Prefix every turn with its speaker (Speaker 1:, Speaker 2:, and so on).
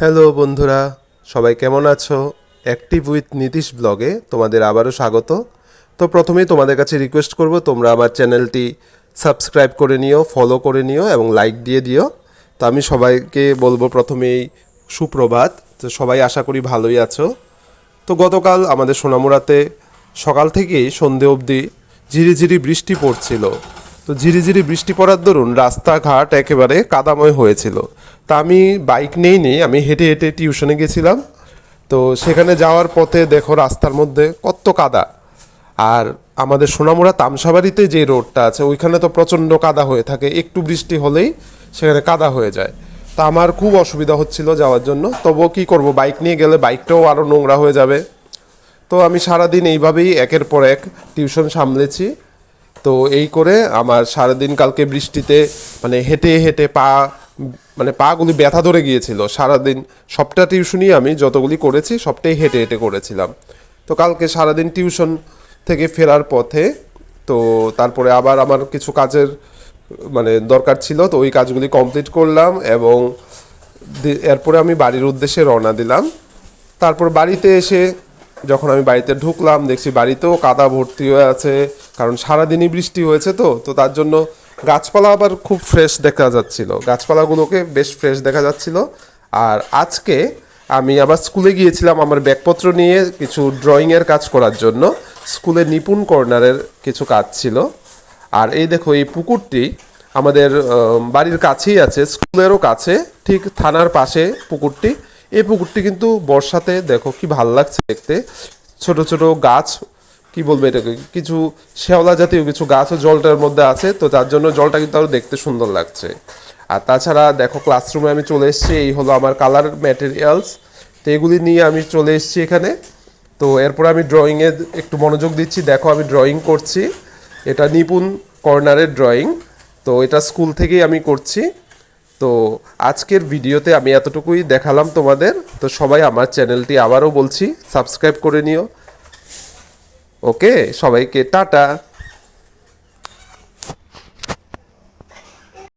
Speaker 1: Hello বন্ধুরা, সবাই কেমন আছো? অ্যাক্টিভ উইথ নীতিশ ব্লগে তোমাদের আবারও স্বাগত। তো প্রথমেই তোমাদের কাছে রিকোয়েস্ট করব, তোমরা আমার চ্যানেলটি সাবস্ক্রাইব করে নিও, ফলো করে নিও এবং লাইক দিয়ে দিও। তো আমি সবাইকে বলবো প্রথমেই সুপ্রভাত। তো সবাই আশা করি ভালোই আছো। তো গতকাল আমাদের সোনামুড়াতে সকাল থেকেই সন্ধে অবধি ঝিরিঝিরি বৃষ্টি পড়ছিল। তো ঝিরিঝিরি বৃষ্টি পড়ার দরুন রাস্তাঘাট একেবারে কাদাময় হয়েছিল। তা আমি বাইক নিয়ে আমি হেঁটে হেঁটে টিউশনে গেছিলাম। তো সেখানে যাওয়ার পথে দেখো রাস্তার মধ্যে কত কাদা। আর আমাদের সোনামুড়া তামসাবাড়িতে যে রোডটা আছে ওইখানে তো প্রচণ্ড কাদা হয়ে থাকে, একটু বৃষ্টি হলেই সেখানে কাদা হয়ে যায়। তা আমার খুব অসুবিধা হচ্ছিল যাওয়ার জন্য, তবুও কী করব, বাইক নিয়ে গেলে বাইকটাও আরও নোংরা হয়ে যাবে। তো আমি সারাদিন এইভাবেই একের পর এক টিউশন সামলেছি। তো এই করে আমার সারাদিন কালকে বৃষ্টিতে মানে হেঁটে হেঁটে পাগুলি ব্যথা ধরে গিয়েছিল। সারাদিন সবটা টিউশনই আমি যতগুলি করেছি সবটাই হেঁটে হেঁটে করেছিলাম। তো কালকে সারাদিন টিউশন থেকে ফেরার পথে তো তারপরে আবার আমার কিছু কাজের দরকার ছিল, তো ওই কাজগুলি কমপ্লিট করলাম এবং এরপরে আমি বাড়ির উদ্দেশ্যে রওনা দিলাম। তারপর বাড়িতে এসে যখন আমি বাড়িতে ঢুকলাম দেখছি বাড়িতেও কাদা ভর্তি হয়ে আছে, কারণ সারাদিনই বৃষ্টি হয়েছে। তো তার জন্য গাছপালা আবার খুব ফ্রেশ দেখা যাচ্ছিল, গাছপালাগুলোকে বেশ ফ্রেশ দেখা যাচ্ছিল। আর আজকে আমি আবার স্কুলে গিয়েছিলাম আমার ব্যাগপত্র নিয়ে কিছু ড্রয়িংয়ের কাজ করার জন্য। স্কুলে নিপুণ কর্নারের কিছু কাজ ছিল। আর এই দেখো এই পুকুরটি আমাদের বাড়ির কাছেই আছে, স্কুলেরও কাছে, ঠিক থানার পাশে পুকুরটি। এই পুকুরটি কিন্তু বর্ষাতে দেখো কি ভাল লাগছে দেখতে। ছোট ছোট গাছ, কি বলবো এটাকে, কিছু শেওলা জাতীয় কিছু গাছও জলটার মধ্যে আছে, তো তার জন্য জলটা কিন্তু আরও দেখতে সুন্দর লাগছে। আর তাছাড়া দেখো ক্লাসরুমে আমি চলে এসেছি, এই হলো আমার কালার ম্যাটেরিয়ালস। তো এগুলি নিয়ে আমি চলে এসেছি এখানে। তো এরপর আমি ড্রয়িংয়ে একটু মনোযোগ দিচ্ছি। দেখো আমি ড্রয়িং করছি, এটা নিপুণ কর্নারের ড্রয়িং। তো এটা স্কুল থেকেই আমি করছি। তো আজকের ভিডিওতে আমি এতটুকুই দেখালাম তোমাদের। তো সবাই আমার চ্যানেলটি আবারও বলছি সাবস্ক্রাইব করে নিও। ওকে, সবাইকে টাটা।